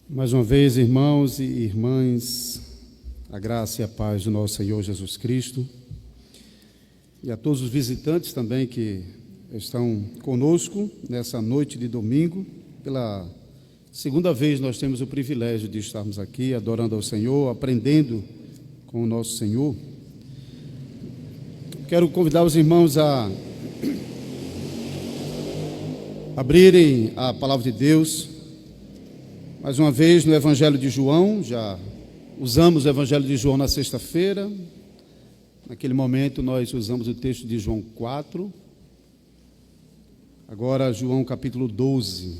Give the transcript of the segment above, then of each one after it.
Mais uma vez, irmãos e irmãs, a graça e a paz do nosso Senhor Jesus Cristo e a todos os visitantes também que estão conosco nessa noite de domingo. Pela segunda vez nós temos o privilégio de estarmos aqui adorando ao Senhor, aprendendo com o nosso Senhor. Quero convidar os irmãos a abrirem a palavra de Deus mais uma vez no Evangelho de João. Já usamos o Evangelho de João na sexta-feira. Naquele momento nós usamos o texto de João 4. Agora João capítulo 12.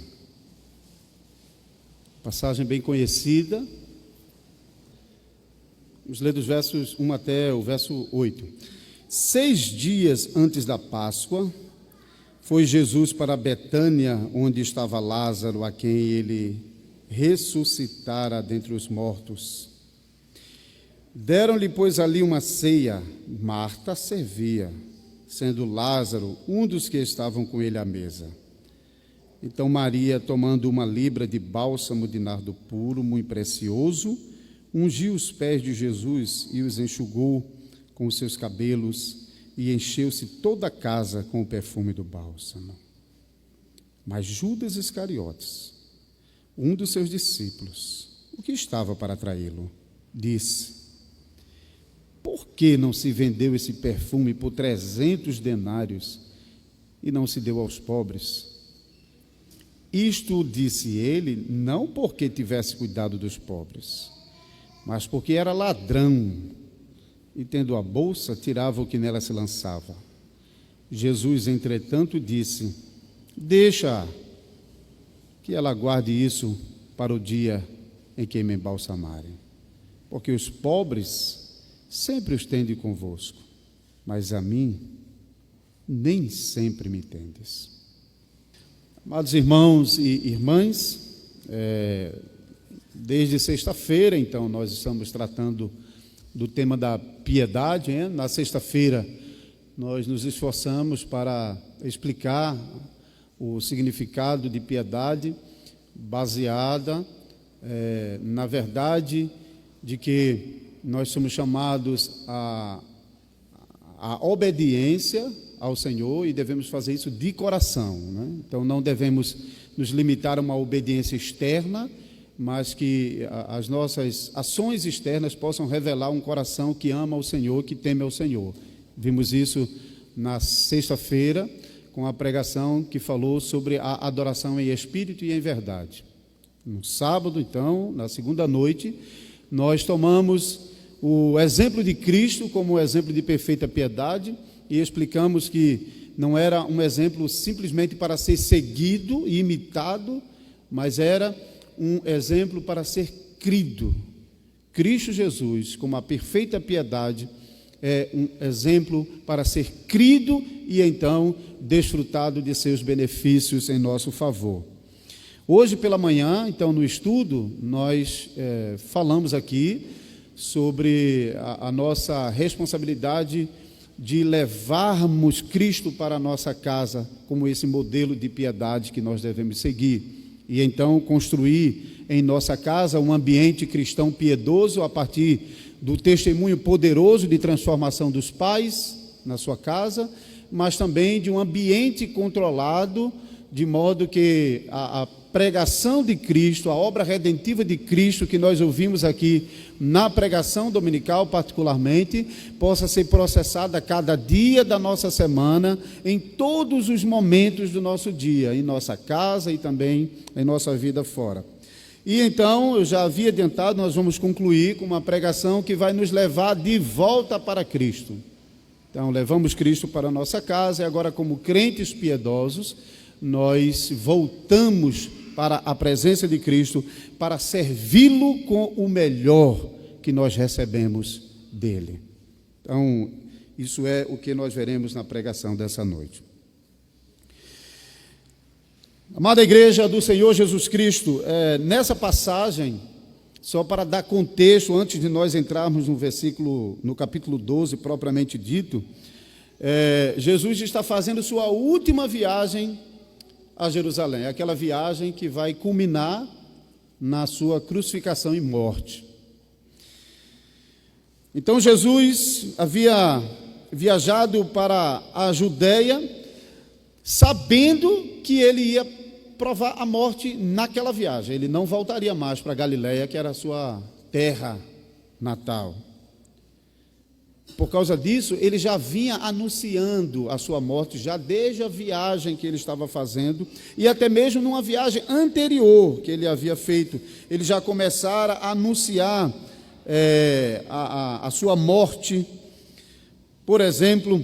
Passagem bem conhecida. Vamos ler dos versos 1 até o verso 8. 6 dias antes da Páscoa, foi Jesus para Betânia, onde estava Lázaro, a quem ele ressuscitara dentre os mortos. Deram-lhe, pois, ali uma ceia. Marta servia, sendo Lázaro um dos que estavam com ele à mesa. Então Maria, tomando uma libra de bálsamo de nardo puro, muito precioso, ungiu os pés de Jesus e os enxugou com os seus cabelos, e encheu-se toda a casa com o perfume do bálsamo. Mas Judas Iscariotes, um dos seus discípulos, o que estava para traí-lo, disse: por que não se vendeu esse perfume por 300 denários e não se deu aos pobres? Isto disse ele, não porque tivesse cuidado dos pobres, mas porque era ladrão, e tendo a bolsa, tirava o que nela se lançava. Jesus, entretanto, disse: deixa que ela guarde isso para o dia em que me embalsamarem, porque os pobres sempre os tende convosco, mas a mim nem sempre me tendes. Amados irmãos e irmãs, desde sexta-feira, então, nós estamos tratando do tema da piedade, hein? Na sexta-feira, nós nos esforçamos para explicar o significado de piedade, baseada na verdade de que nós somos chamados à obediência ao Senhor e devemos fazer isso de coração, né? Então não devemos nos limitar a uma obediência externa, mas que as nossas ações externas possam revelar um coração que ama o Senhor, que teme ao Senhor. Vimos isso na sexta-feira, com a pregação que falou sobre a adoração em espírito e em verdade. No sábado, então, na segunda noite, nós tomamos o exemplo de Cristo como exemplo de perfeita piedade e explicamos que não era um exemplo simplesmente para ser seguido e imitado, mas era um exemplo para ser crido. Cristo Jesus, como a perfeita piedade, é um exemplo para ser crido e então desfrutado de seus benefícios em nosso favor. Hoje pela manhã, então, no estudo, nós falamos aqui sobre a nossa responsabilidade de levarmos Cristo para a nossa casa como esse modelo de piedade que nós devemos seguir. E então construir em nossa casa um ambiente cristão piedoso a partir do testemunho poderoso de transformação dos pais na sua casa, mas também de um ambiente controlado, de modo que a pregação de Cristo, a obra redentiva de Cristo que nós ouvimos aqui na pregação dominical particularmente, possa ser processada a cada dia da nossa semana, em todos os momentos do nosso dia, em nossa casa e também em nossa vida fora. E então, eu já havia adiantado, nós vamos concluir com uma pregação que vai nos levar de volta para Cristo. Então, levamos Cristo para a nossa casa e agora, como crentes piedosos, nós voltamos para a presença de Cristo para servi-lo com o melhor que nós recebemos dele. Então, isso é o que nós veremos na pregação dessa noite. Amada igreja do Senhor Jesus Cristo, nessa passagem, só para dar contexto, antes de nós entrarmos no capítulo 12, propriamente dito, Jesus está fazendo sua última viagem a Jerusalém, aquela viagem que vai culminar na sua crucificação e morte. Então Jesus havia viajado para a Judéia, sabendo que ele ia provar a morte naquela viagem. Ele não voltaria mais para Galiléia, que era a sua terra natal. Por causa disso, ele já vinha anunciando a sua morte, já desde a viagem que ele estava fazendo, e até mesmo numa viagem anterior que ele havia feito, ele já começara a anunciar a sua morte, por exemplo,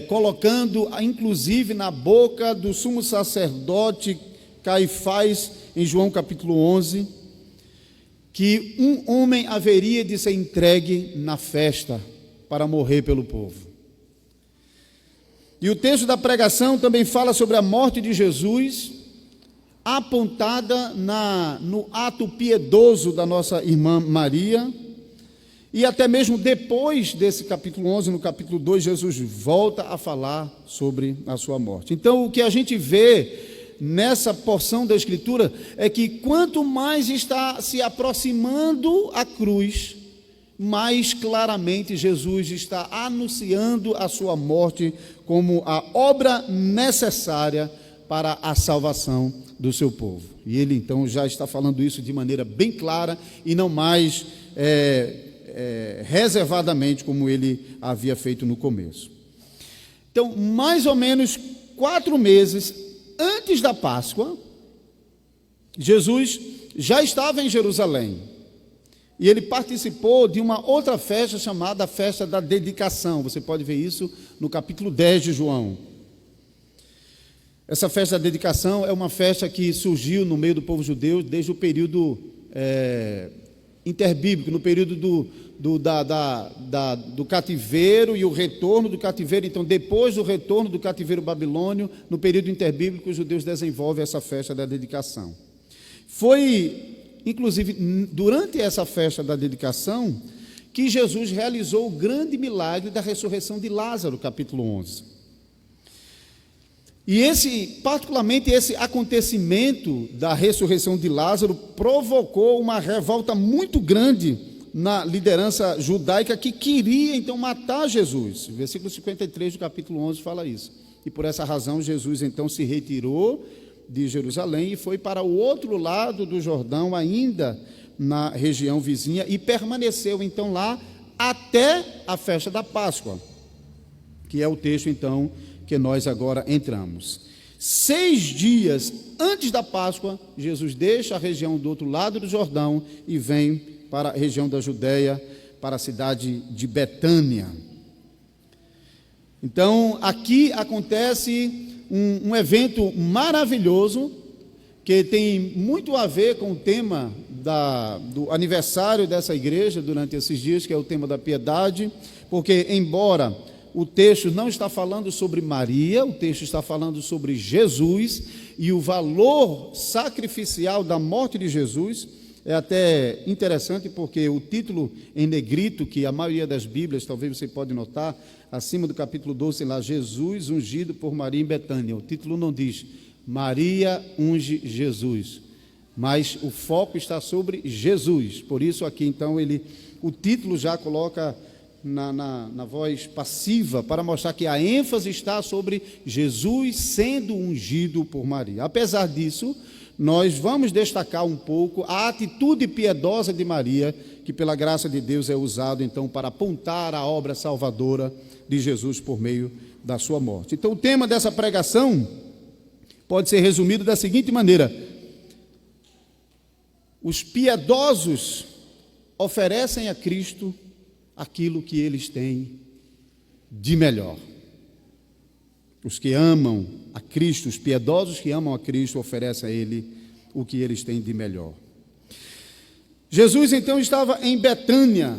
colocando inclusive na boca do sumo sacerdote Caifás, em João capítulo 11, que um homem haveria de ser entregue na festa para morrer pelo povo. E o texto da pregação também fala sobre a morte de Jesus, apontada no ato piedoso da nossa irmã Maria, e até mesmo depois desse capítulo 11, no capítulo 2, Jesus volta a falar sobre a sua morte. Então, o que a gente vê nessa porção da Escritura é que quanto mais está se aproximando a cruz, mais claramente Jesus está anunciando a sua morte como a obra necessária para a salvação do seu povo. E ele então já está falando isso de maneira bem clara e não mais reservadamente como ele havia feito no começo. Então, mais ou menos 4 meses antes da Páscoa, Jesus já estava em Jerusalém e ele participou de uma outra festa chamada Festa da Dedicação. Você pode ver isso no capítulo 10 de João. Essa festa da dedicação é uma festa que surgiu no meio do povo judeu desde o período interbíblico, no período do cativeiro e o retorno do cativeiro. Então, depois do retorno do cativeiro babilônio, no período interbíblico, os judeus desenvolvem essa festa da dedicação. Foi, inclusive, durante essa festa da dedicação, que Jesus realizou o grande milagre da ressurreição de Lázaro, capítulo 11. E particularmente esse acontecimento da ressurreição de Lázaro provocou uma revolta muito grande na liderança judaica que queria então matar Jesus. O versículo 53 do capítulo 11 fala isso. E por essa razão Jesus então se retirou de Jerusalém e foi para o outro lado do Jordão, ainda na região vizinha, e permaneceu então lá até a festa da Páscoa, que é o texto então que nós agora entramos. 6 dias antes da Páscoa, Jesus deixa a região do outro lado do Jordão e vem para a região da Judéia, para a cidade de Betânia. Então, aqui acontece um evento maravilhoso, que tem muito a ver com o tema do aniversário dessa igreja durante esses dias, que é o tema da piedade, porque embora o texto não está falando sobre Maria, o texto está falando sobre Jesus e o valor sacrificial da morte de Jesus. É até interessante porque o título em negrito, que a maioria das Bíblias, talvez você pode notar, acima do capítulo 12, lá, Jesus ungido por Maria em Betânia. O título não diz Maria unge Jesus, mas o foco está sobre Jesus. Por isso aqui então o título já coloca na voz passiva, para mostrar que a ênfase está sobre Jesus sendo ungido por Maria. Apesar disso, nós vamos destacar um pouco a atitude piedosa de Maria, que pela graça de Deus é usado então para apontar a obra salvadora de Jesus por meio da sua morte. Então o tema dessa pregação pode ser resumido da seguinte maneira: os piedosos oferecem a Cristo aquilo que eles têm de melhor. Os que amam a Cristo, os piedosos que amam a Cristo, oferecem a Ele o que eles têm de melhor. Jesus então estava em Betânia,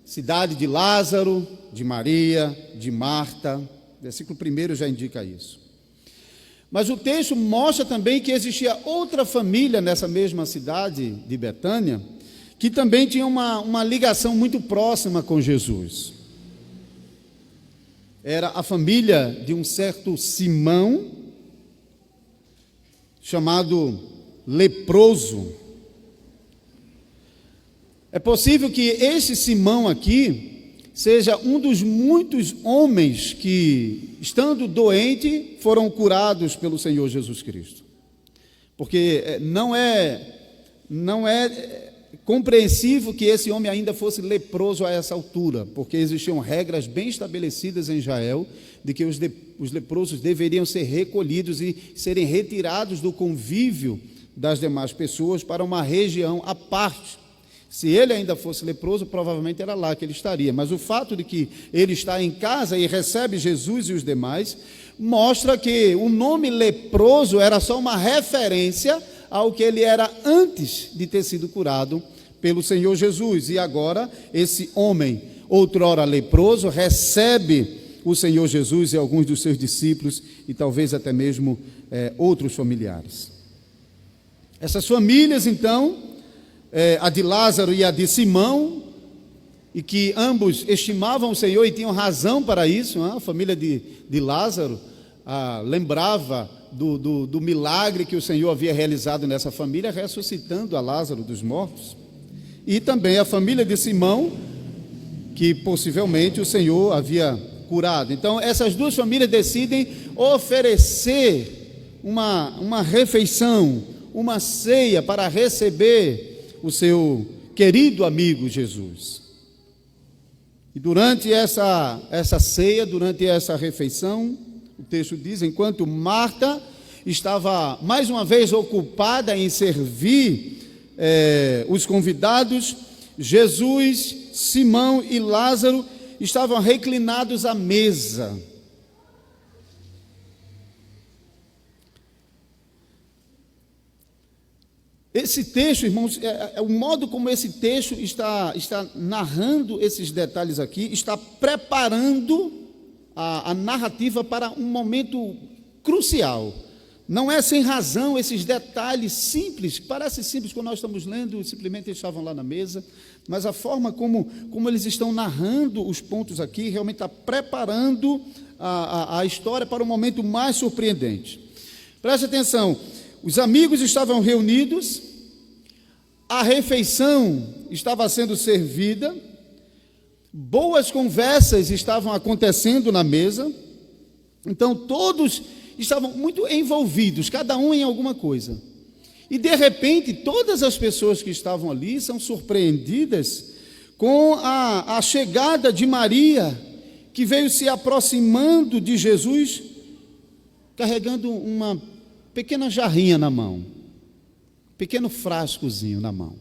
cidade de Lázaro, de Maria, de Marta. Versículo 1 já indica isso. Mas o texto mostra também que existia outra família nessa mesma cidade de Betânia, que também tinha uma ligação muito próxima com Jesus. Era a família de um certo Simão, chamado leproso. É possível que esse Simão aqui seja um dos muitos homens que, estando doente, foram curados pelo Senhor Jesus Cristo. Porque não é compreensível que esse homem ainda fosse leproso a essa altura, porque existiam regras bem estabelecidas em Israel de que os leprosos deveriam ser recolhidos e serem retirados do convívio das demais pessoas para uma região à parte. Se ele ainda fosse leproso, provavelmente era lá que ele estaria, mas o fato de que ele está em casa e recebe Jesus e os demais, mostra que o nome leproso era só uma referência ao que ele era antes de ter sido curado pelo Senhor Jesus. E agora, esse homem, outrora leproso, recebe o Senhor Jesus e alguns dos seus discípulos e talvez até mesmo outros familiares. Essas famílias, então, a de Lázaro e a de Simão, e que ambos estimavam o Senhor e tinham razão para isso, a família de Lázaro lembrava do milagre que o Senhor havia realizado nessa família, ressuscitando a Lázaro dos mortos, e também a família de Simão, que possivelmente o Senhor havia curado. Então essas duas famílias decidem oferecer uma refeição, uma ceia para receber o seu querido amigo Jesus. E durante essa ceia, durante essa refeição, o texto diz, enquanto Marta estava mais uma vez ocupada em servir os convidados, Jesus, Simão e Lázaro estavam reclinados à mesa. Esse texto, irmãos, o modo como esse texto está narrando esses detalhes aqui, está preparando a narrativa para um momento crucial. Não é sem razão esses detalhes simples, que parecem simples quando nós estamos lendo, simplesmente estavam lá na mesa, mas a forma como eles estão narrando os pontos aqui, realmente está preparando a história para um momento mais surpreendente. Preste atenção, os amigos estavam reunidos, a refeição estava sendo servida, boas conversas estavam acontecendo na mesa, então todos estavam muito envolvidos, cada um em alguma coisa. E de repente, todas as pessoas que estavam ali são surpreendidas com a chegada de Maria, que veio se aproximando de Jesus, carregando uma pequena jarrinha na mão, um pequeno frascozinho na mão.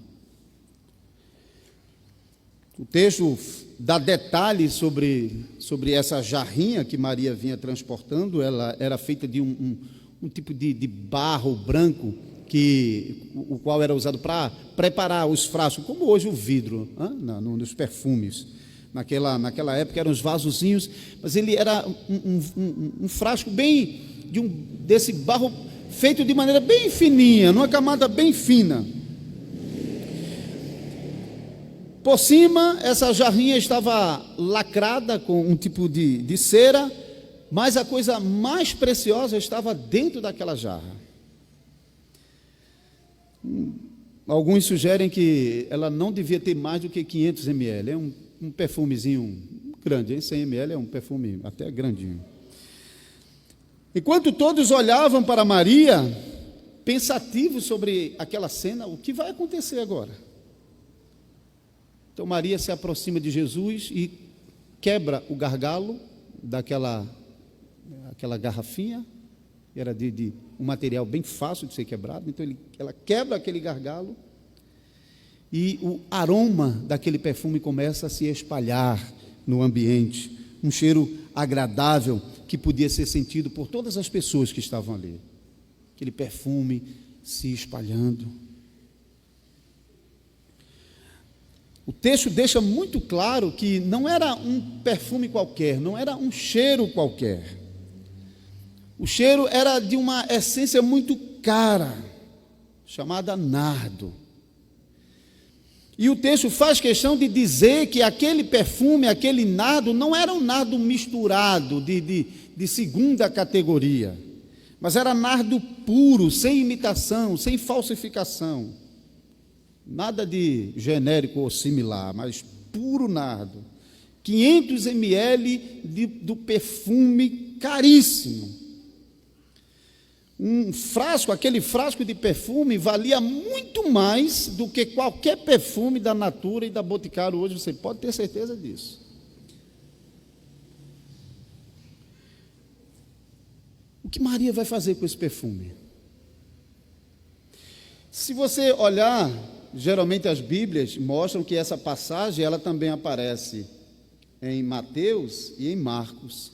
O texto dá detalhes sobre essa jarrinha que Maria vinha transportando. Ela era feita de um tipo de barro branco, o qual era usado para preparar os frascos, como hoje o vidro, nos perfumes. Naquela época eram os vasozinhos, mas ele era um frasco bem desse barro feito de maneira bem fininha, numa camada bem fina. Por cima, essa jarrinha estava lacrada com um tipo de cera, mas a coisa mais preciosa estava dentro daquela jarra. Alguns sugerem que ela não devia ter mais do que 500 ml. É um perfumezinho grande, hein? 100 ml é um perfume até grandinho. Enquanto todos olhavam para Maria, pensativos sobre aquela cena, o que vai acontecer agora? Então Maria se aproxima de Jesus e quebra o gargalo aquela garrafinha, era de um material bem fácil de ser quebrado, então ela quebra aquele gargalo e o aroma daquele perfume começa a se espalhar no ambiente, um cheiro agradável que podia ser sentido por todas as pessoas que estavam ali, aquele perfume se espalhando. O texto deixa muito claro que não era um perfume qualquer, não era um cheiro qualquer. O cheiro era de uma essência muito cara, chamada nardo. E o texto faz questão de dizer que aquele perfume, aquele nardo, não era um nardo misturado de segunda categoria, Mas era nardo puro, sem imitação, sem falsificação. Nada de genérico ou similar, mas puro nardo. 500 ml do perfume caríssimo. Aquele frasco de perfume valia muito mais do que qualquer perfume da Natura e da Boticário hoje, você pode ter certeza disso. O que Maria vai fazer com esse perfume? Se você olhar, geralmente as Bíblias mostram que essa passagem ela também aparece em Mateus e em Marcos.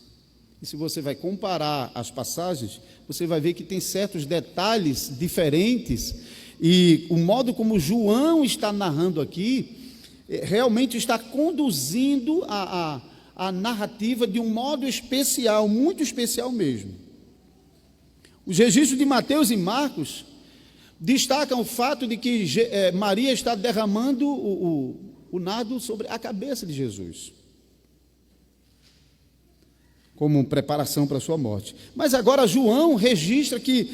E se você vai comparar as passagens, você vai ver que tem certos detalhes diferentes, e o modo como João está narrando aqui, realmente está conduzindo a narrativa de um modo especial, muito especial mesmo. Os registros de Mateus e Marcos destacam o fato de que Maria está derramando o nardo sobre a cabeça de Jesus, como preparação para a sua morte. Mas agora João registra que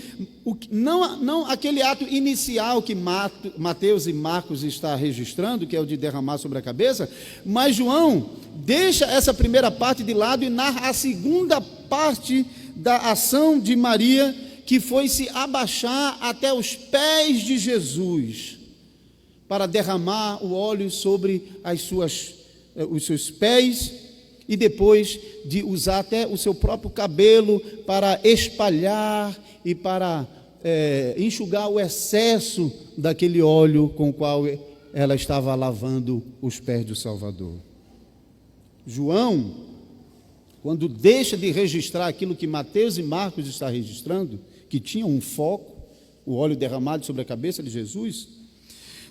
não aquele ato inicial que Mateus e Marcos está registrando, que é o de derramar sobre a cabeça, mas João deixa essa primeira parte de lado e narra a segunda parte da ação de Maria, que foi se abaixar até os pés de Jesus, para derramar o óleo sobre os seus pés, e depois de usar até o seu próprio cabelo para espalhar e para enxugar o excesso daquele óleo com o qual ela estava lavando os pés do Salvador. João, quando deixa de registrar aquilo que Mateus e Marcos estão registrando, que tinha um foco, o óleo derramado sobre a cabeça de Jesus,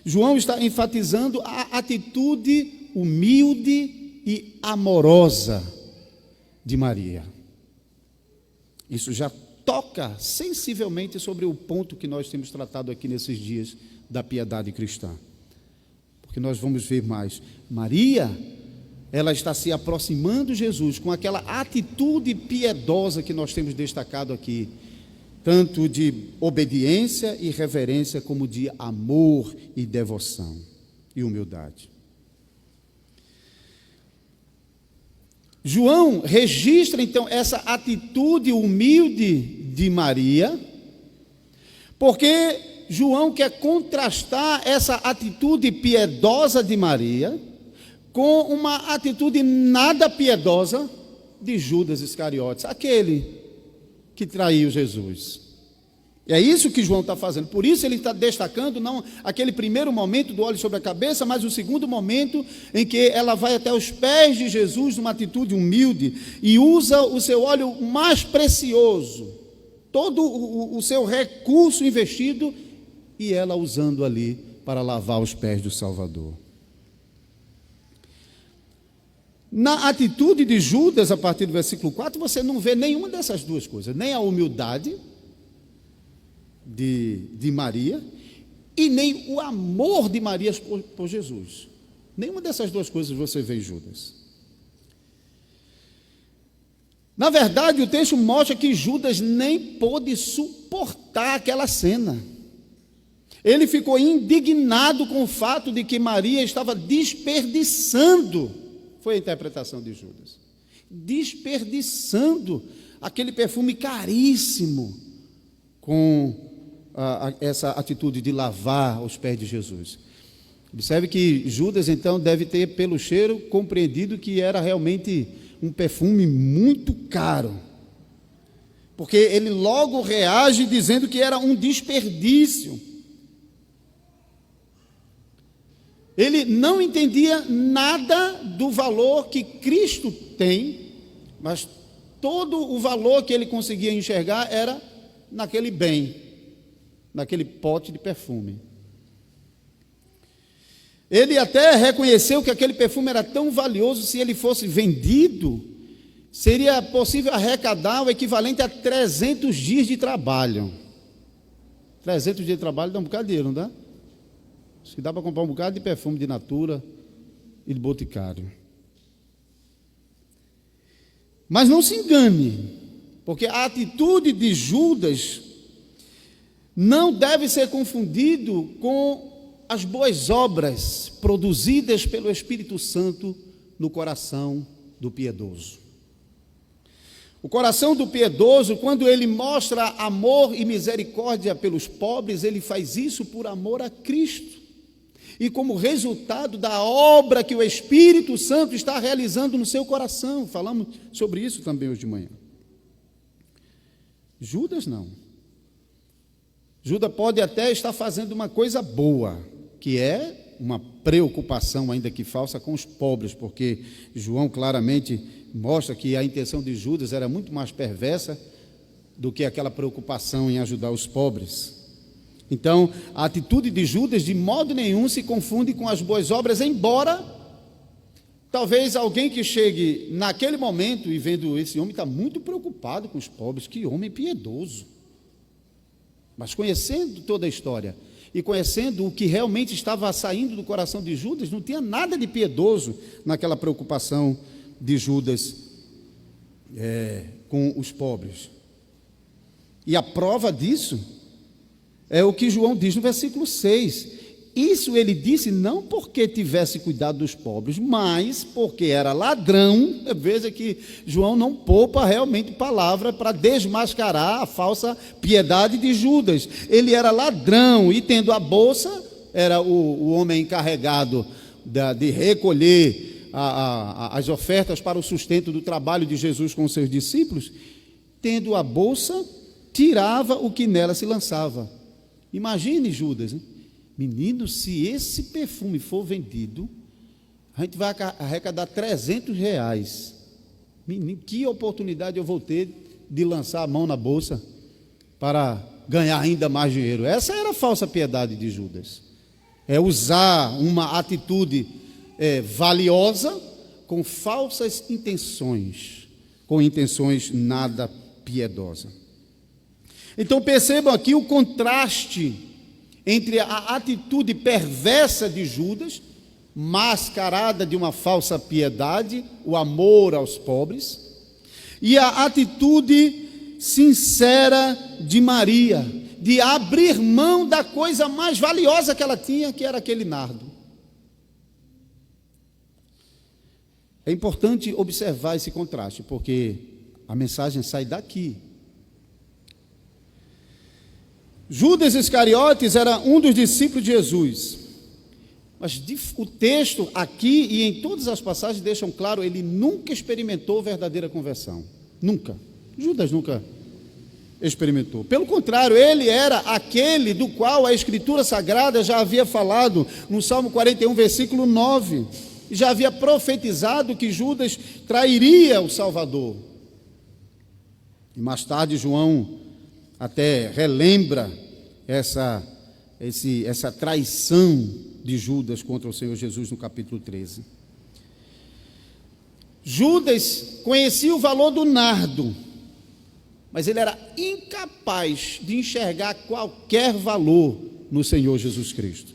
João está enfatizando a atitude humilde e amorosa de Maria. Isso já toca sensivelmente sobre o ponto que nós temos tratado aqui nesses dias da piedade cristã, porque nós vamos ver mais. Maria, ela está se aproximando de Jesus com aquela atitude piedosa que nós temos destacado aqui, tanto de obediência e reverência, como de amor e devoção e humildade. João registra então essa atitude humilde de Maria, porque João quer contrastar essa atitude piedosa de Maria com uma atitude nada piedosa de Judas Iscariotes, aquele que traiu Jesus. É isso que João está fazendo. Por isso ele está destacando não aquele primeiro momento do óleo sobre a cabeça, mas o segundo momento em que ela vai até os pés de Jesus numa atitude humilde e usa o seu óleo mais precioso, todo o seu recurso investido, e ela usando ali para lavar os pés do Salvador. Na atitude de Judas, a partir do versículo 4, você não vê nenhuma dessas duas coisas, nem a humildade de Maria e nem o amor de Maria por Jesus. Nenhuma dessas duas coisas você vê em Judas. Na verdade, o texto mostra que Judas nem pôde suportar aquela cena. Ele ficou indignado com o fato de que Maria estava desperdiçando, foi a interpretação de Judas, desperdiçando aquele perfume caríssimo com essa atitude de lavar os pés de Jesus. Observe que Judas então deve ter pelo cheiro compreendido que era realmente um perfume muito caro, porque ele logo reage dizendo que era um desperdício. Ele não entendia nada do valor que Cristo tem, mas todo o valor que ele conseguia enxergar era naquele bem, naquele pote de perfume. Ele até reconheceu que aquele perfume era tão valioso, se ele fosse vendido, seria possível arrecadar o equivalente a 300 dias de trabalho. 300 dias de trabalho dá um bocado de dinheiro, não dá? Acho que dá para comprar um bocado de perfume de Natura e de Boticário. Mas não se engane, porque a atitude de Judas não deve ser confundido com as boas obras produzidas pelo Espírito Santo no coração do piedoso. O coração do piedoso, quando ele mostra amor e misericórdia pelos pobres, ele faz isso por amor a Cristo e como resultado da obra que o Espírito Santo está realizando no seu coração. Falamos sobre isso também hoje de manhã. Judas não. Judas pode até estar fazendo uma coisa boa, que é uma preocupação, ainda que falsa, com os pobres, porque João claramente mostra que a intenção de Judas era muito mais perversa do que aquela preocupação em ajudar os pobres. Então, a atitude de Judas de modo nenhum se confunde com as boas obras, embora talvez alguém que chegue naquele momento e vendo esse homem está muito preocupado com os pobres, que homem piedoso. Mas conhecendo toda a história e conhecendo o que realmente estava saindo do coração de Judas, não tinha nada de piedoso naquela preocupação de Judas com os pobres. E a prova disso é o que João diz no versículo 6. Isso ele disse não porque tivesse cuidado dos pobres, mas porque era ladrão. Veja que João não poupa realmente palavra para desmascarar a falsa piedade de Judas. Ele era ladrão e, tendo a bolsa, era o homem encarregado de recolher as ofertas para o sustento do trabalho de Jesus com os seus discípulos. Tendo a bolsa, tirava o que nela se lançava. Imagine Judas, hein? Menino, se esse perfume for vendido, a gente vai arrecadar R$300. Menino, que oportunidade eu vou ter de lançar a mão na bolsa para ganhar ainda mais dinheiro. Essa era a falsa piedade de Judas. É usar uma atitude valiosa com falsas intenções, com intenções nada piedosas. Então percebam aqui o contraste entre a atitude perversa de Judas, mascarada de uma falsa piedade, o amor aos pobres, e a atitude sincera de Maria, de abrir mão da coisa mais valiosa que ela tinha, que era aquele nardo. É importante observar esse contraste, porque a mensagem sai daqui. Judas Iscariotes era um dos discípulos de Jesus, mas o texto aqui e em todas as passagens deixam claro, ele nunca experimentou verdadeira conversão, nunca. Judas nunca experimentou. Pelo contrário, ele era aquele do qual a Escritura Sagrada já havia falado no Salmo 41, versículo 9, e já havia profetizado que Judas trairia o Salvador. E mais tarde João até relembra essa traição de Judas contra o Senhor Jesus no capítulo 13. Judas conhecia o valor do nardo, mas ele era incapaz de enxergar qualquer valor no Senhor Jesus Cristo.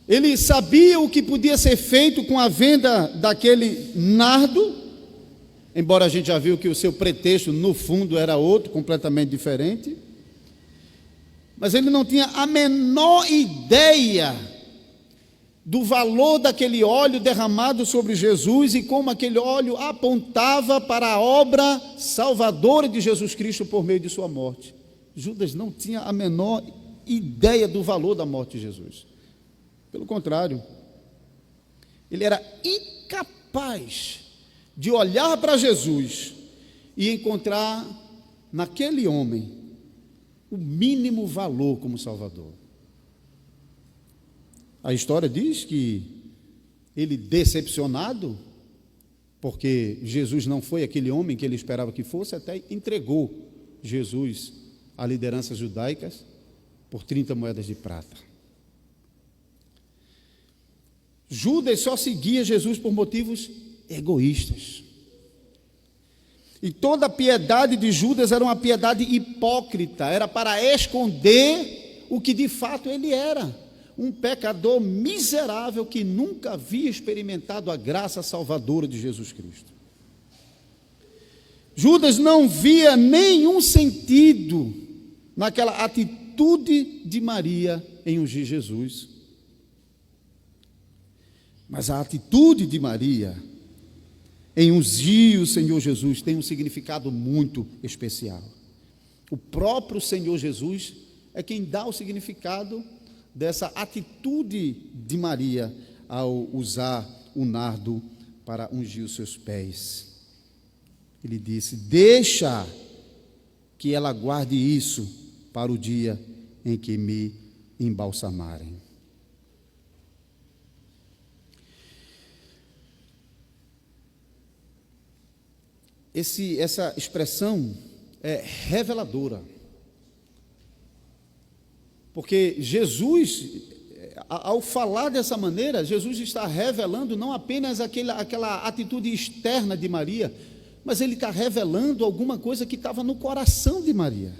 Ele sabia o que podia ser feito com a venda daquele nardo, embora a gente já viu que o seu pretexto no fundo era outro, completamente diferente, mas ele não tinha a menor ideia do valor daquele óleo derramado sobre Jesus e como aquele óleo apontava para a obra salvadora de Jesus Cristo por meio de sua morte. Judas não tinha a menor ideia do valor da morte de Jesus. Pelo contrário, ele era incapaz de olhar para Jesus e encontrar naquele homem o mínimo valor como Salvador. A história diz que ele, decepcionado, porque Jesus não foi aquele homem que ele esperava que fosse, até entregou Jesus a lideranças judaicas por 30 moedas de prata. Judas só seguia Jesus por motivos egoístas. E toda a piedade de Judas era uma piedade hipócrita, era para esconder o que de fato ele era, um pecador miserável que nunca havia experimentado a graça salvadora de Jesus Cristo. Judas não via nenhum sentido naquela atitude de Maria em ungir Jesus. Mas a atitude de Maria em ungir o Senhor Jesus tem um significado muito especial. O próprio Senhor Jesus é quem dá o significado dessa atitude de Maria ao usar o nardo para ungir os seus pés. Ele disse: deixa que ela guarde isso para o dia em que me embalsamarem. Essa expressão é reveladora, porque Jesus, ao falar dessa maneira, Jesus está revelando não apenas aquela atitude externa de Maria, mas ele está revelando alguma coisa que estava no coração de Maria.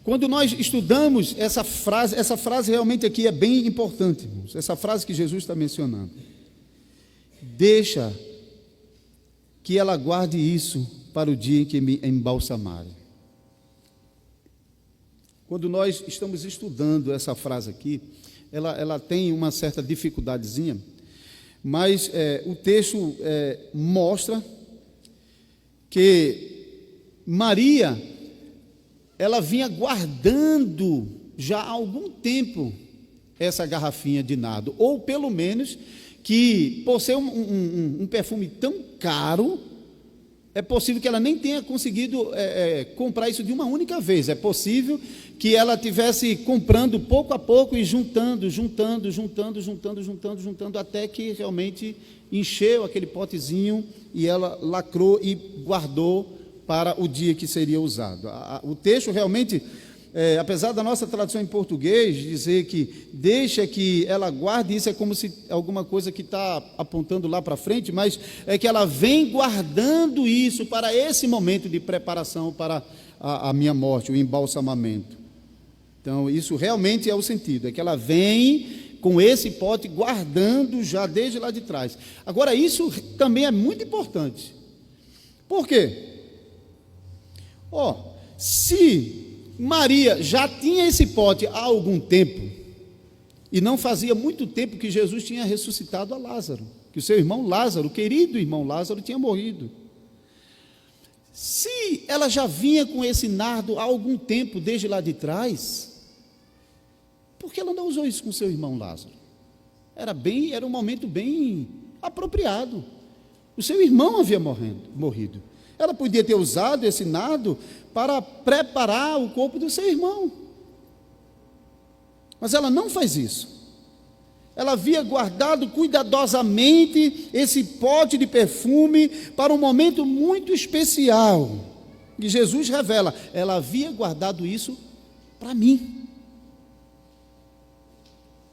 Quando nós estudamos essa frase realmente aqui é bem importante, irmãos, essa frase que Jesus está mencionando. Deixa que ela guarde isso para o dia em que me embalsamarem. Quando nós estamos estudando essa frase aqui, ela tem uma certa dificuldadezinha, mas o texto mostra que Maria, ela vinha guardando já há algum tempo essa garrafinha de nardo, ou pelo menos que, por ser um perfume tão caro, é possível que ela nem tenha conseguido comprar isso de uma única vez. É possível que ela tivesse comprando pouco a pouco e juntando, até que realmente encheu aquele potezinho e ela lacrou e guardou para o dia que seria usado. O texto realmente, apesar da nossa tradução em português dizer que deixa que ela guarde, isso é como se alguma coisa que está apontando lá para frente, mas é que ela vem guardando isso para esse momento de preparação para a minha morte, o embalsamamento. Então, isso realmente é o sentido, é que ela vem com esse pote guardando já desde lá de trás. Agora, isso também é muito importante. Por quê? Se Maria já tinha esse pote há algum tempo, e não fazia muito tempo que Jesus tinha ressuscitado a Lázaro, que o seu irmão Lázaro, o querido irmão Lázaro, tinha morrido. Se ela já vinha com esse nardo há algum tempo, desde lá de trás, por que ela não usou isso com seu irmão Lázaro? Era um momento bem apropriado. O seu irmão havia morrido. Ela podia ter usado esse nardo para preparar o corpo do seu irmão. Mas ela não faz isso. Ela havia guardado cuidadosamente esse pote de perfume para um momento muito especial. E Jesus revela, ela havia guardado isso para mim.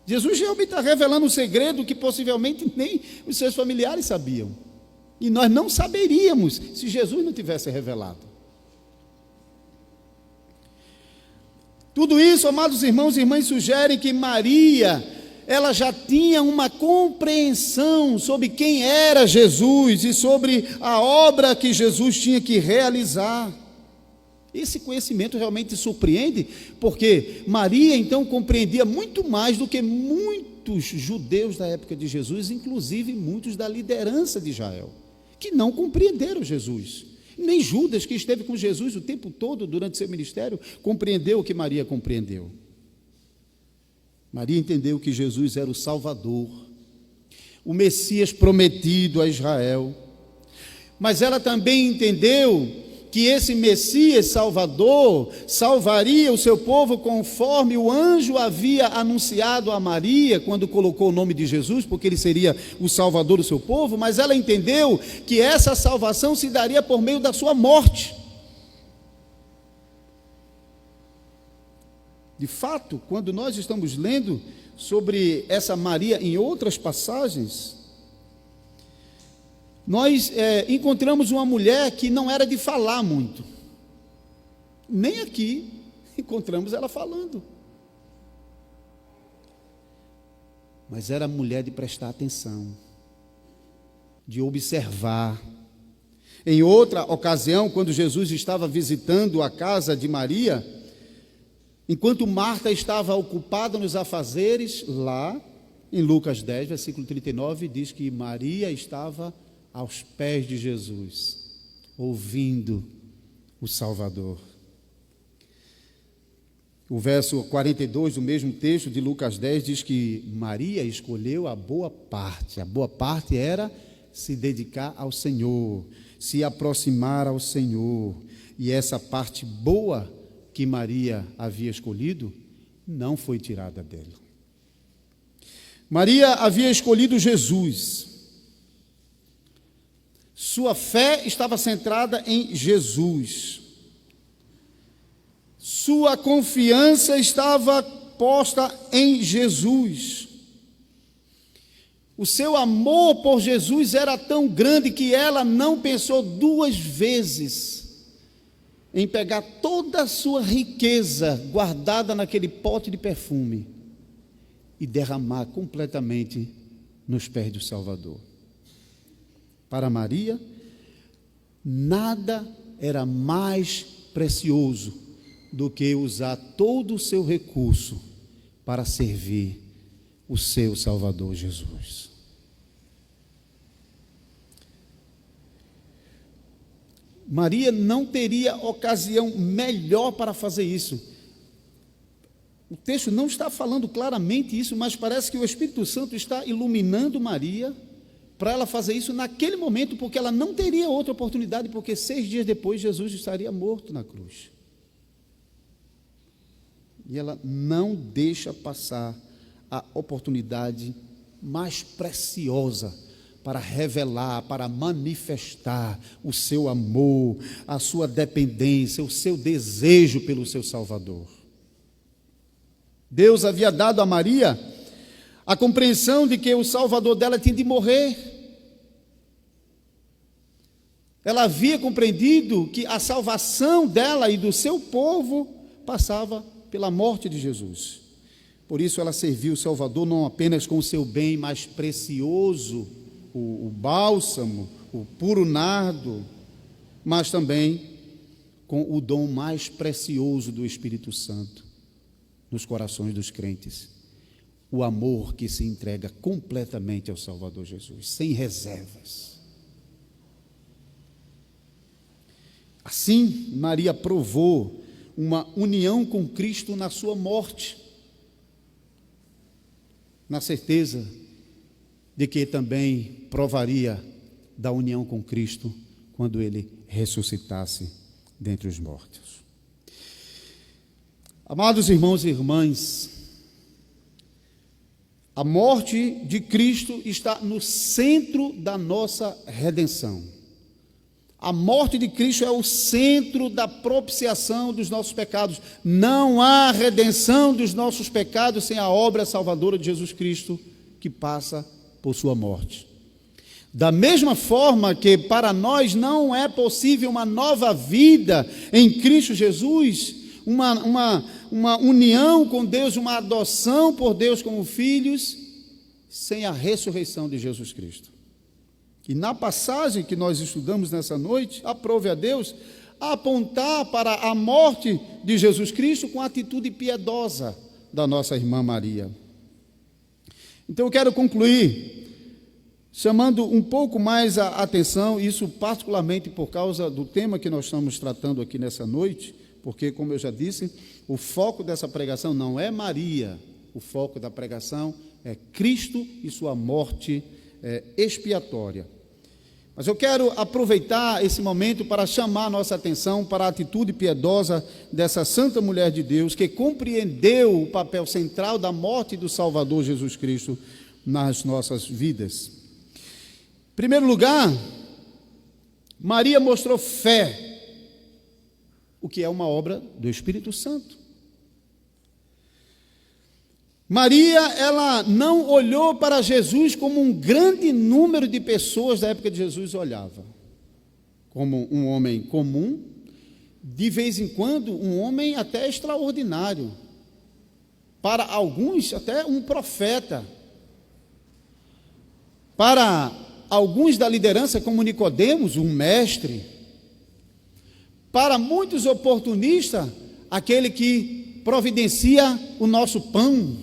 Jesus realmente está revelando um segredo que possivelmente nem os seus familiares sabiam. E nós não saberíamos se Jesus não tivesse revelado. Tudo isso, amados irmãos e irmãs, sugere que Maria, ela já tinha uma compreensão sobre quem era Jesus e sobre a obra que Jesus tinha que realizar. Esse conhecimento realmente surpreende, porque Maria então compreendia muito mais do que muitos judeus da época de Jesus, inclusive muitos da liderança de Israel, que não compreenderam Jesus. Nem Judas, que esteve com Jesus o tempo todo durante seu ministério, compreendeu o que Maria compreendeu. Maria entendeu que Jesus era o Salvador, o Messias prometido a Israel. Mas ela também entendeu que esse Messias Salvador salvaria o seu povo conforme o anjo havia anunciado a Maria quando colocou o nome de Jesus, porque ele seria o Salvador do seu povo. Mas ela entendeu que essa salvação se daria por meio da sua morte. De fato, quando nós estamos lendo sobre essa Maria em outras passagens, nós encontramos uma mulher que não era de falar muito. Nem aqui encontramos ela falando. mas era mulher de prestar atenção, de observar. Em outra ocasião, quando Jesus estava visitando a casa de Maria, enquanto Marta estava ocupada nos afazeres, lá em Lucas 10, versículo 39, diz que Maria estava aos pés de Jesus, ouvindo o Salvador. O verso 42 do mesmo texto de Lucas 10 diz que Maria escolheu a boa parte. A boa parte era se dedicar ao Senhor, se aproximar ao Senhor. E essa parte boa que Maria havia escolhido não foi tirada dela. Maria havia escolhido Jesus. Sua fé estava centrada em Jesus. Sua confiança estava posta em Jesus. O seu amor por Jesus era tão grande que ela não pensou duas vezes em pegar toda a sua riqueza guardada naquele pote de perfume e derramar completamente nos pés do Salvador. Para Maria, nada era mais precioso do que usar todo o seu recurso para servir o seu Salvador Jesus. Maria não teria ocasião melhor para fazer isso. O texto não está falando claramente isso, mas parece que o Espírito Santo está iluminando Maria para ela fazer isso naquele momento, porque ela não teria outra oportunidade, porque 6 dias depois Jesus estaria morto na cruz. E ela não deixa passar a oportunidade mais preciosa para revelar, para manifestar o seu amor, a sua dependência, o seu desejo pelo seu Salvador. Deus havia dado a Maria a compreensão de que o Salvador dela tinha de morrer. Ela havia compreendido que a salvação dela e do seu povo passava pela morte de Jesus. Por isso ela serviu o Salvador não apenas com o seu bem mais precioso, o bálsamo, o puro nardo, mas também com o dom mais precioso do Espírito Santo nos corações dos crentes, o amor que se entrega completamente ao Salvador Jesus, sem reservas. Assim, Maria provou uma união com Cristo na sua morte, na certeza de que também provaria da união com Cristo quando ele ressuscitasse dentre os mortos. Amados irmãos e irmãs, a morte de Cristo está no centro da nossa redenção. A morte de Cristo é o centro da propiciação dos nossos pecados. Não há redenção dos nossos pecados sem a obra salvadora de Jesus Cristo, que passa por sua morte. Da mesma forma que para nós não é possível uma nova vida em Cristo Jesus, uma união com Deus, uma adoção por Deus como filhos, sem a ressurreição de Jesus Cristo. E na passagem que nós estudamos nessa noite, aprove a Deus apontar para a morte de Jesus Cristo com a atitude piedosa da nossa irmã Maria. Então eu quero concluir chamando um pouco mais a atenção, isso particularmente por causa do tema que nós estamos tratando aqui nessa noite, porque, como eu já disse, o foco dessa pregação não é Maria, o foco da pregação é Cristo e sua morte expiatória. Mas eu quero aproveitar esse momento para chamar a nossa atenção para a atitude piedosa dessa santa mulher de Deus, que compreendeu o papel central da morte do Salvador Jesus Cristo nas nossas vidas. Em primeiro lugar, Maria mostrou fé, o que é uma obra do Espírito Santo. Maria, ela não olhou para Jesus como um grande número de pessoas da época de Jesus olhava, como um homem comum, de vez em quando um homem até extraordinário, para alguns até um profeta, Para alguns da liderança, como Nicodemos, um mestre. Para muitos oportunistas, aquele que providencia o nosso pão.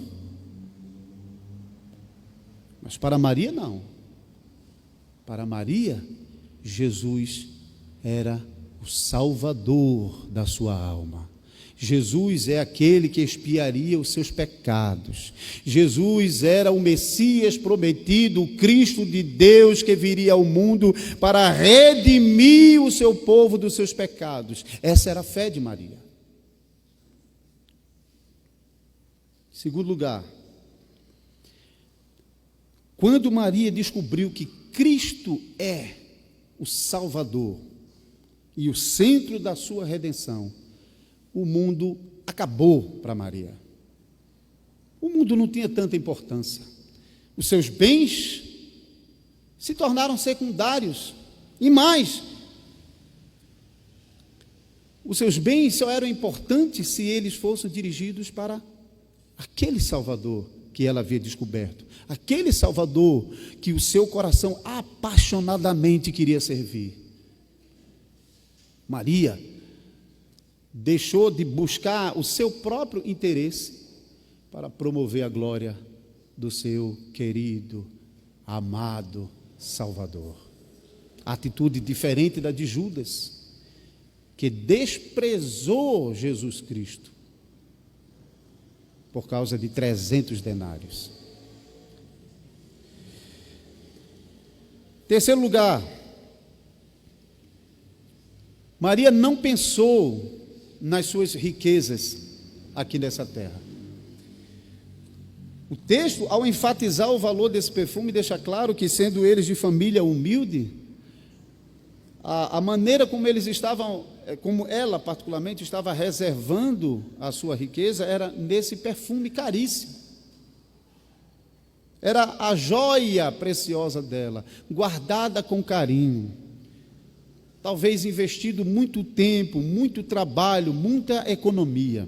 Mas para Maria, não. Para Maria, Jesus era o Salvador da sua alma. Jesus é aquele que expiaria os seus pecados. Jesus era o Messias prometido, o Cristo de Deus que viria ao mundo para redimir o seu povo dos seus pecados. Essa era a fé de Maria. Em segundo lugar, quando Maria descobriu que Cristo é o Salvador e o centro da sua redenção, o mundo acabou para Maria. O mundo não tinha tanta importância. Os seus bens se tornaram secundários. E mais, os seus bens só eram importantes se eles fossem dirigidos para aquele Salvador que ela havia descoberto. Aquele Salvador que o seu coração apaixonadamente queria servir. Maria deixou de buscar o seu próprio interesse para promover a glória do seu querido, amado Salvador. Atitude diferente da de Judas, que desprezou Jesus Cristo por causa de 300 denários. Terceiro lugar, Maria não pensou nas suas riquezas aqui nessa terra. O texto, ao enfatizar o valor desse perfume, deixa claro que, sendo eles de família humilde, a maneira como eles estavam, como ela particularmente estava reservando a sua riqueza, era nesse perfume caríssimo. Era a joia preciosa dela, guardada com carinho. Talvez investido muito tempo, muito trabalho, muita economia.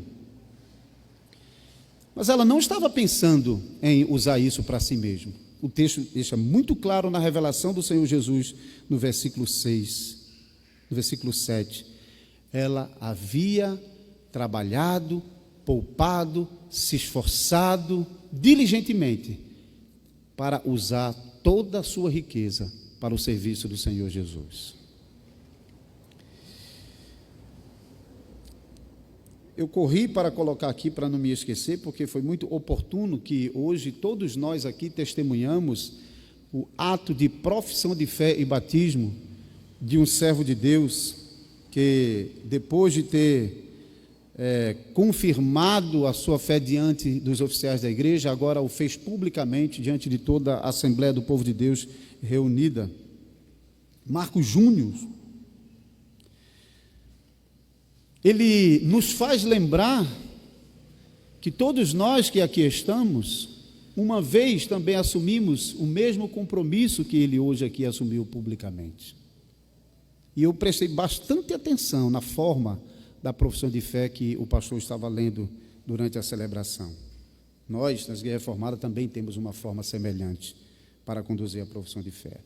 Mas ela não estava pensando em usar isso para si mesma. O texto deixa muito claro na revelação do Senhor Jesus, no versículo 6, no versículo 7. Ela havia trabalhado, poupado, se esforçado diligentemente para usar toda a sua riqueza para o serviço do Senhor Jesus. Eu corri para colocar aqui, para não me esquecer, porque foi muito oportuno que hoje todos nós aqui testemunhamos o ato de profissão de fé e batismo de um servo de Deus, que depois de ter confirmado a sua fé diante dos oficiais da igreja, agora o fez publicamente diante de toda a Assembleia do Povo de Deus reunida. Marcos Júnior. Ele nos faz lembrar que todos nós que aqui estamos, uma vez também assumimos o mesmo compromisso que ele hoje aqui assumiu publicamente. E eu prestei bastante atenção na forma da profissão de fé que o pastor estava lendo durante a celebração. Nós, nas Igrejas Reformadas, também temos uma forma semelhante para conduzir a profissão de fé.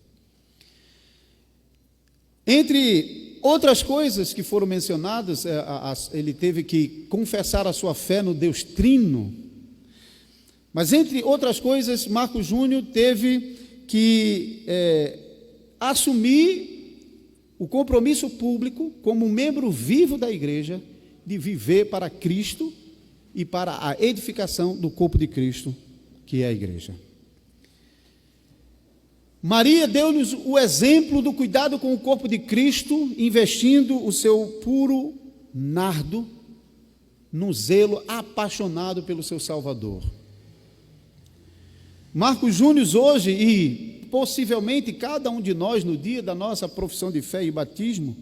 Entre outras coisas que foram mencionadas, ele teve que confessar a sua fé no Deus Trino. Mas, entre outras coisas, Marcos Júnior teve que assumir o compromisso público, como membro vivo da igreja, de viver para Cristo e para a edificação do corpo de Cristo, que é a igreja. Maria deu-nos o exemplo do cuidado com o corpo de Cristo, investindo o seu puro nardo no zelo apaixonado pelo seu Salvador. Marcos Júnior hoje, e possivelmente cada um de nós no dia da nossa profissão de fé e batismo,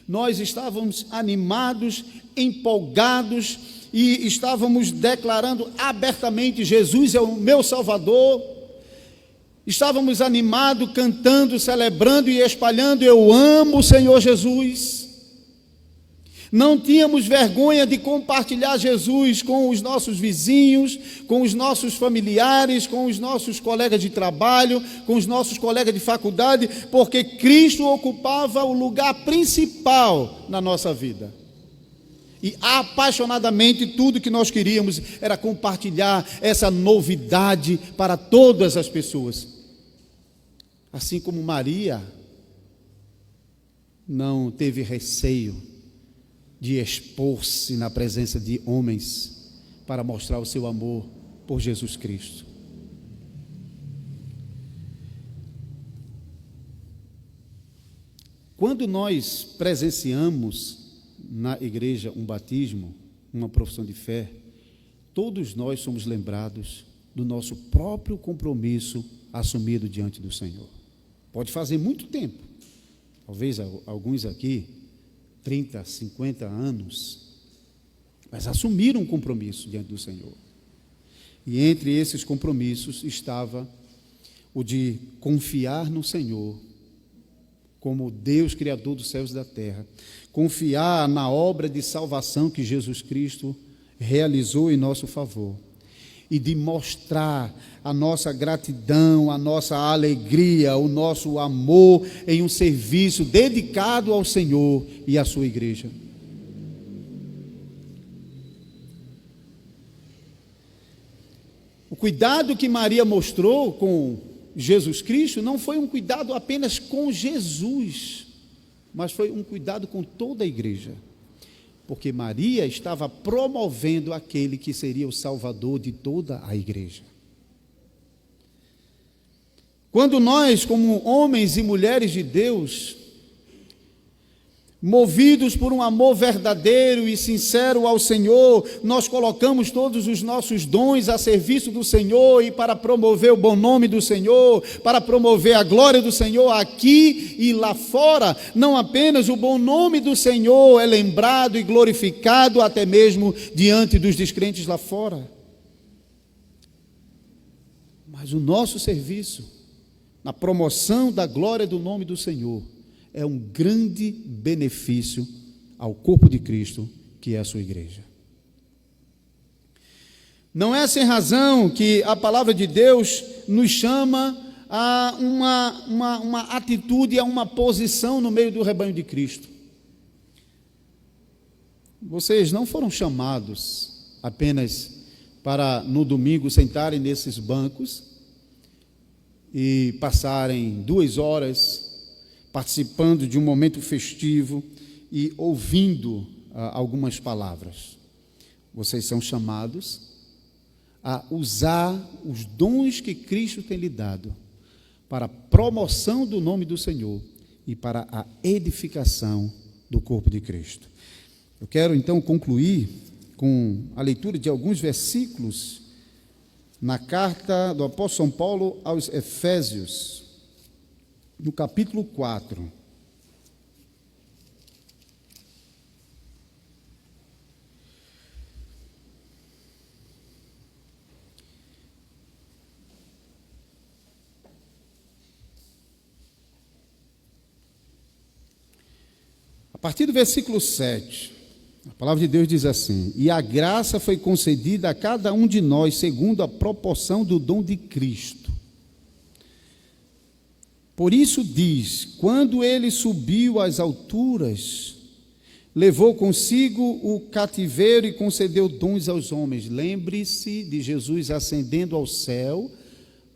nós estávamos animados, empolgados e estávamos declarando abertamente: Jesus é o meu Salvador. Estávamos animados, cantando, celebrando e espalhando: eu amo o Senhor Jesus. Não tínhamos vergonha de compartilhar Jesus com os nossos vizinhos, com os nossos familiares, com os nossos colegas de trabalho, com os nossos colegas de faculdade, porque Cristo ocupava o lugar principal na nossa vida. E apaixonadamente tudo que nós queríamos era compartilhar essa novidade para todas as pessoas. Assim como Maria não teve receio de expor-se na presença de homens para mostrar o seu amor por Jesus Cristo. Quando nós presenciamos na igreja um batismo, uma profissão de fé, todos nós somos lembrados do nosso próprio compromisso assumido diante do Senhor. Pode fazer muito tempo, talvez alguns aqui 30, 50 anos, mas assumiram um compromisso diante do Senhor. E entre esses compromissos estava o de confiar no Senhor como Deus Criador dos céus e da terra, confiar na obra de salvação que Jesus Cristo realizou em nosso favor, e de mostrar a nossa gratidão, a nossa alegria, o nosso amor em um serviço dedicado ao Senhor e à sua igreja. O cuidado que Maria mostrou com Jesus Cristo não foi um cuidado apenas com Jesus, mas foi um cuidado com toda a igreja. Porque Maria estava promovendo aquele que seria o Salvador de toda a igreja. Quando nós, como homens e mulheres de Deus, movidos por um amor verdadeiro e sincero ao Senhor, nós colocamos todos os nossos dons a serviço do Senhor e para promover o bom nome do Senhor, para promover a glória do Senhor aqui e lá fora. Não apenas o bom nome do Senhor é lembrado e glorificado até mesmo diante dos descrentes lá fora, mas o nosso serviço na promoção da glória do nome do Senhor é um grande benefício ao corpo de Cristo, que é a sua igreja. Não é sem razão que a palavra de Deus nos chama a uma atitude, a uma posição no meio do rebanho de Cristo. Vocês não foram chamados apenas para no domingo sentarem nesses bancos e passarem 2 horas participando de um momento festivo e ouvindo algumas palavras. Vocês são chamados a usar os dons que Cristo tem lhe dado para a promoção do nome do Senhor e para a edificação do corpo de Cristo. Eu quero então concluir com a leitura de alguns versículos na carta do apóstolo São Paulo aos Efésios, no capítulo 4. A partir do versículo 7, a palavra de Deus diz assim: e a graça foi concedida a cada um de nós segundo a proporção do dom de Cristo. Por isso diz: quando ele subiu às alturas, levou consigo o cativeiro e concedeu dons aos homens. Lembre-se de Jesus ascendendo ao céu,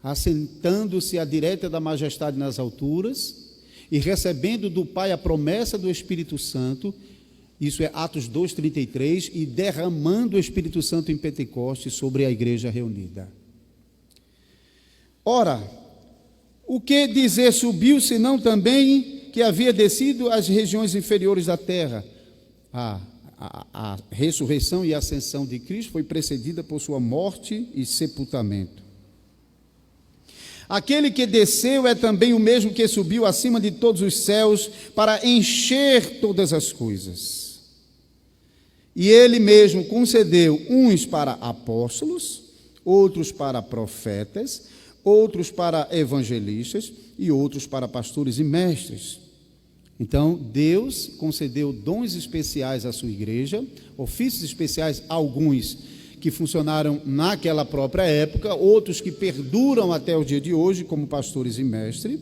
assentando-se à direita da majestade nas alturas e recebendo do Pai a promessa do Espírito Santo, isso é Atos 2:33, e derramando o Espírito Santo em Pentecostes sobre a igreja reunida. Ora, o que dizer subiu, senão também que havia descido às regiões inferiores da terra? A ressurreição e a ascensão de Cristo foi precedida por sua morte e sepultamento. Aquele que desceu é também o mesmo que subiu acima de todos os céus para encher todas as coisas. E ele mesmo concedeu uns para apóstolos, outros para profetas, outros para evangelistas e outros para pastores e mestres, Então, Deus concedeu dons especiais à sua igreja, ofícios especiais, alguns que funcionaram naquela própria época, outros que perduram até o dia de hoje, como pastores e mestres.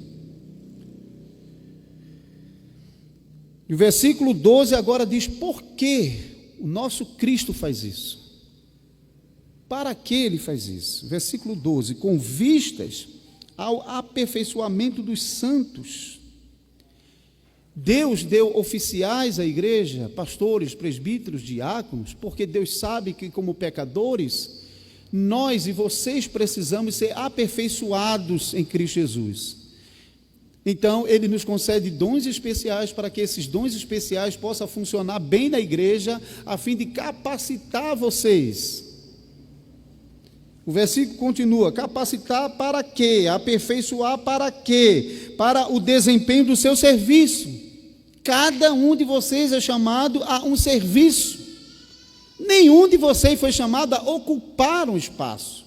E o versículo 12 agora diz: por que o nosso Cristo faz isso? Para que ele faz isso? Versículo 12: com vistas ao aperfeiçoamento dos santos. Deus deu oficiais à igreja, pastores, presbíteros, diáconos, porque Deus sabe que, como pecadores, nós e vocês precisamos ser aperfeiçoados em Cristo Jesus. Então, Ele nos concede dons especiais para que esses dons especiais possam funcionar bem na igreja, a fim de capacitar vocês. O versículo continua: capacitar para quê? Aperfeiçoar para quê? Para o desempenho do seu serviço. Cada um de vocês é chamado a um serviço. Nenhum de vocês foi chamado a ocupar um espaço.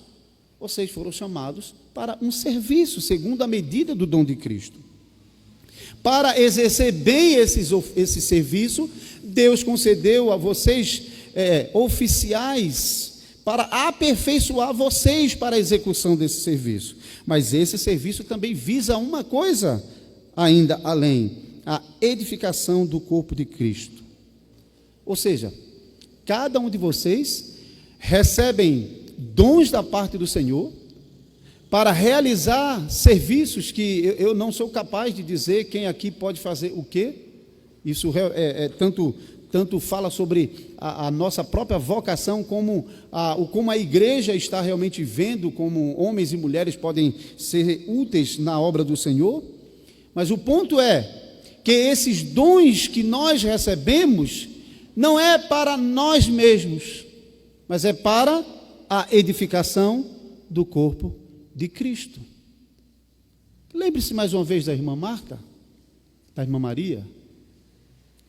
Vocês foram chamados para um serviço, segundo a medida do dom de Cristo. Para exercer bem esse serviço, Deus concedeu a vocês oficiais para aperfeiçoar vocês para a execução desse serviço. Mas esse serviço também visa uma coisa ainda além: a edificação do corpo de Cristo. Ou seja, cada um de vocês recebem dons da parte do Senhor para realizar serviços que eu não sou capaz de dizer quem aqui pode fazer o quê. Isso tanto fala sobre a nossa própria vocação, como a igreja está realmente vendo como homens e mulheres podem ser úteis na obra do Senhor. Mas o ponto é que esses dons que nós recebemos não é para nós mesmos, mas é para a edificação do corpo de Cristo. Lembre-se mais uma vez da irmã Marta, da irmã Maria.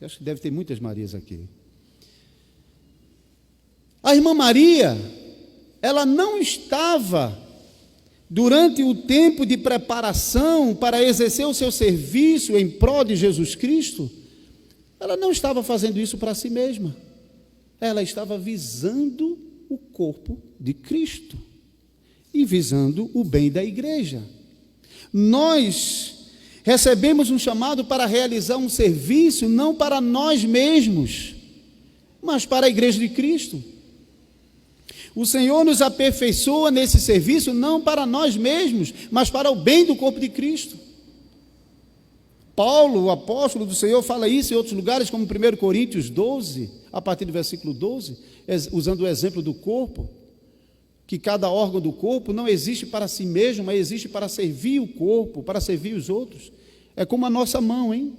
Eu acho que deve ter muitas Marias aqui. A irmã Maria, ela não estava, durante o tempo de preparação para exercer o seu serviço em prol de Jesus Cristo, ela não estava fazendo isso para si mesma. Ela estava visando o corpo de Cristo e visando o bem da igreja. Nós recebemos um chamado para realizar um serviço não para nós mesmos, mas para a igreja de Cristo. O Senhor nos aperfeiçoa nesse serviço não para nós mesmos, mas para o bem do corpo de Cristo. Paulo, o apóstolo do Senhor, fala isso em outros lugares, como 1 Coríntios 12, a partir do versículo 12, usando o exemplo do corpo, que cada órgão do corpo não existe para si mesmo, mas existe para servir o corpo, para servir os outros. É como a nossa mão, hein?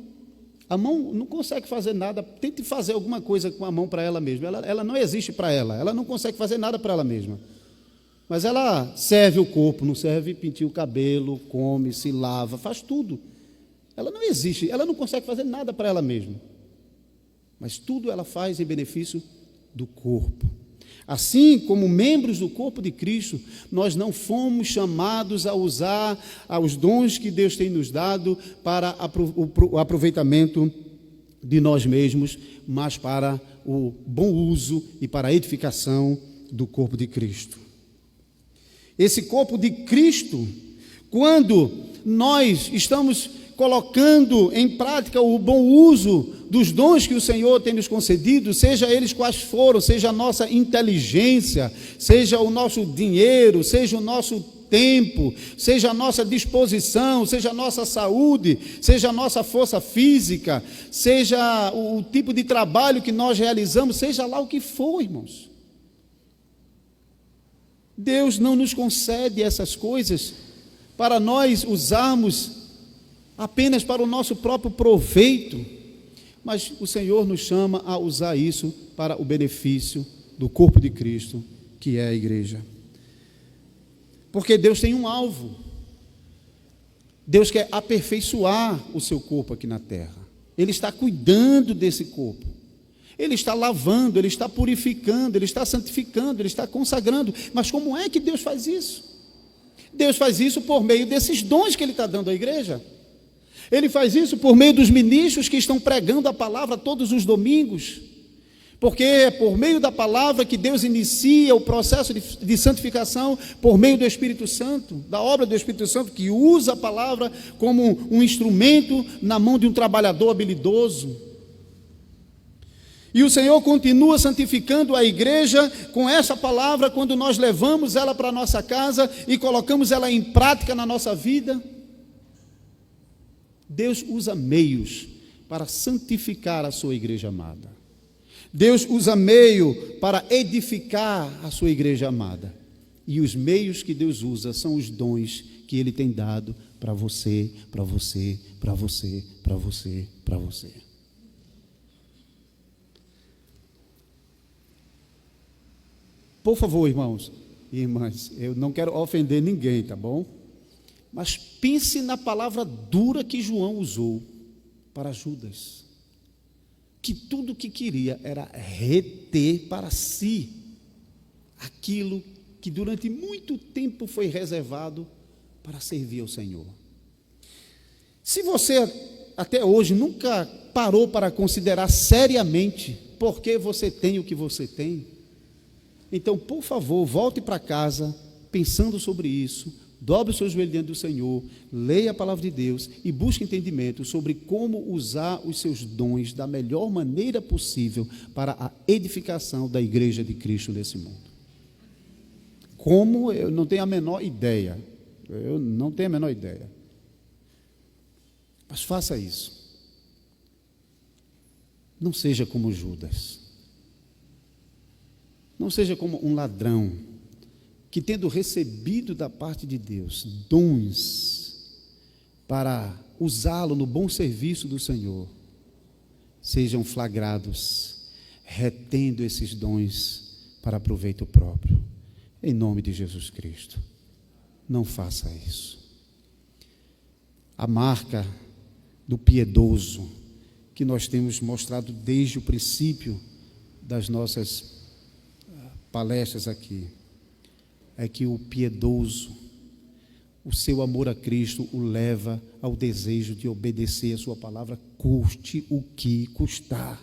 A mão não consegue fazer nada. Tente fazer alguma coisa com a mão para ela mesma. Ela não existe para ela. Ela não consegue fazer nada para ela mesma. Mas ela serve o corpo, não serve, penteia o cabelo, come, se lava, faz tudo. Ela não existe, ela não consegue fazer nada para ela mesma. Mas tudo ela faz em benefício do corpo. Assim como membros do corpo de Cristo, nós não fomos chamados a usar os dons que Deus tem nos dado para o aproveitamento de nós mesmos, mas para o bom uso e para a edificação do corpo de Cristo. Esse corpo de Cristo, quando nós estamos colocando em prática o bom uso dos dons que o Senhor tem nos concedido, seja eles quais forem, seja a nossa inteligência, seja o nosso dinheiro, seja o nosso tempo, seja a nossa disposição, seja a nossa saúde, seja a nossa força física, seja o tipo de trabalho que nós realizamos, seja lá o que for, irmãos. Deus não nos concede essas coisas para nós usarmos apenas para o nosso próprio proveito, mas o Senhor nos chama a usar isso para o benefício do corpo de Cristo, que é a igreja. Porque Deus tem um alvo. Deus quer aperfeiçoar o seu corpo aqui na terra. Ele está cuidando desse corpo. Ele está lavando, Ele está purificando, Ele está santificando, Ele está consagrando. Mas como é que Deus faz isso? Deus faz isso por meio desses dons que Ele está dando à igreja. Ele faz isso por meio dos ministros que estão pregando a palavra todos os domingos, porque é por meio da palavra que Deus inicia o processo de santificação, por meio do Espírito Santo, da obra do Espírito Santo, que usa a palavra como um instrumento na mão de um trabalhador habilidoso. E o Senhor continua santificando a igreja com essa palavra quando nós levamos ela para a nossa casa e colocamos ela em prática na nossa vida. Deus usa meios para santificar a sua igreja amada. Deus usa meio para edificar a sua igreja amada. E os meios que Deus usa são os dons que Ele tem dado para você, para você, para você, para você, para você. Por favor, irmãos e irmãs, eu não quero ofender ninguém, tá bom? Mas pense na palavra dura que João usou para Judas, que tudo que queria era reter para si aquilo que durante muito tempo foi reservado para servir ao Senhor. Se você até hoje nunca parou para considerar seriamente por que você tem o que você tem, então, por favor, volte para casa pensando sobre isso, dobre o seu joelho diante do Senhor, leia a palavra de Deus e busque entendimento sobre como usar os seus dons da melhor maneira possível para a edificação da igreja de Cristo nesse mundo. Como? Eu não tenho a menor ideia. Eu não tenho a menor ideia. Mas faça isso. Não seja como Judas. Não seja como um ladrão que, tendo recebido da parte de Deus dons para usá-lo no bom serviço do Senhor, sejam flagrados retendo esses dons para proveito próprio. Em nome de Jesus Cristo, não faça isso. A marca do piedoso que nós temos mostrado desde o princípio das nossas palestras aqui, é que o piedoso, o seu amor a Cristo o leva ao desejo de obedecer a sua palavra, custe o que custar.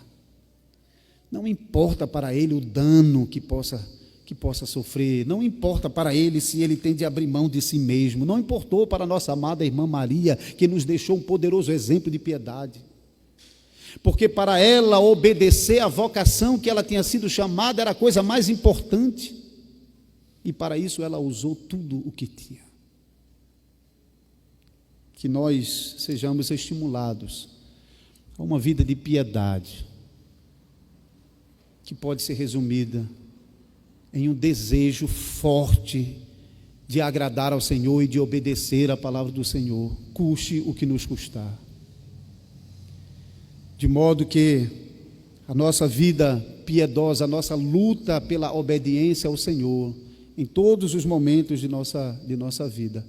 Não importa para ele o dano que possa sofrer, não importa para ele se ele tem de abrir mão de si mesmo, não importou para a nossa amada irmã Maria, que nos deixou um poderoso exemplo de piedade. Porque para ela obedecer à vocação que ela tinha sido chamada era a coisa mais importante, e para isso ela usou tudo o que tinha. Que nós sejamos estimulados a uma vida de piedade, que pode ser resumida em um desejo forte de agradar ao Senhor e de obedecer à palavra do Senhor, custe o que nos custar. De modo que a nossa vida piedosa, a nossa luta pela obediência ao Senhor, em todos os momentos de nossa vida,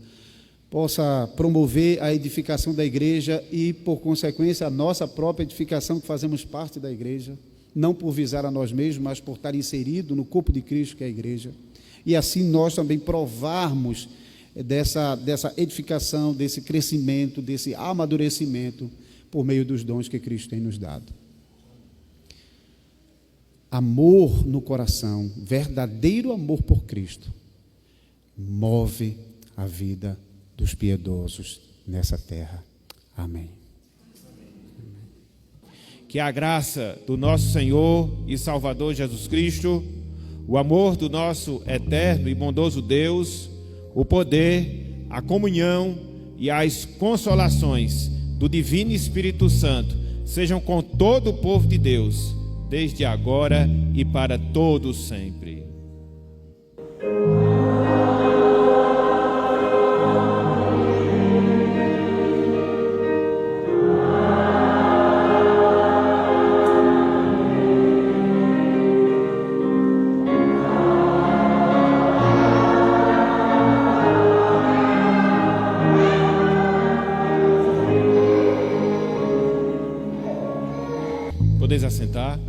possa promover a edificação da igreja e, por consequência, a nossa própria edificação, que fazemos parte da igreja, não por visar a nós mesmos, mas por estar inserido no corpo de Cristo, que é a igreja, e assim nós também provarmos dessa edificação, desse crescimento, desse amadurecimento, por meio dos dons que Cristo tem nos dado. Amor no coração, verdadeiro amor por Cristo, move a vida dos piedosos nessa terra. Amém. Que a graça do nosso Senhor e Salvador Jesus Cristo, o amor do nosso eterno e bondoso Deus, o poder, a comunhão e as consolações do Divino Espírito Santo sejam com todo o povo de Deus, desde agora e para todo sempre. Podeis assentar.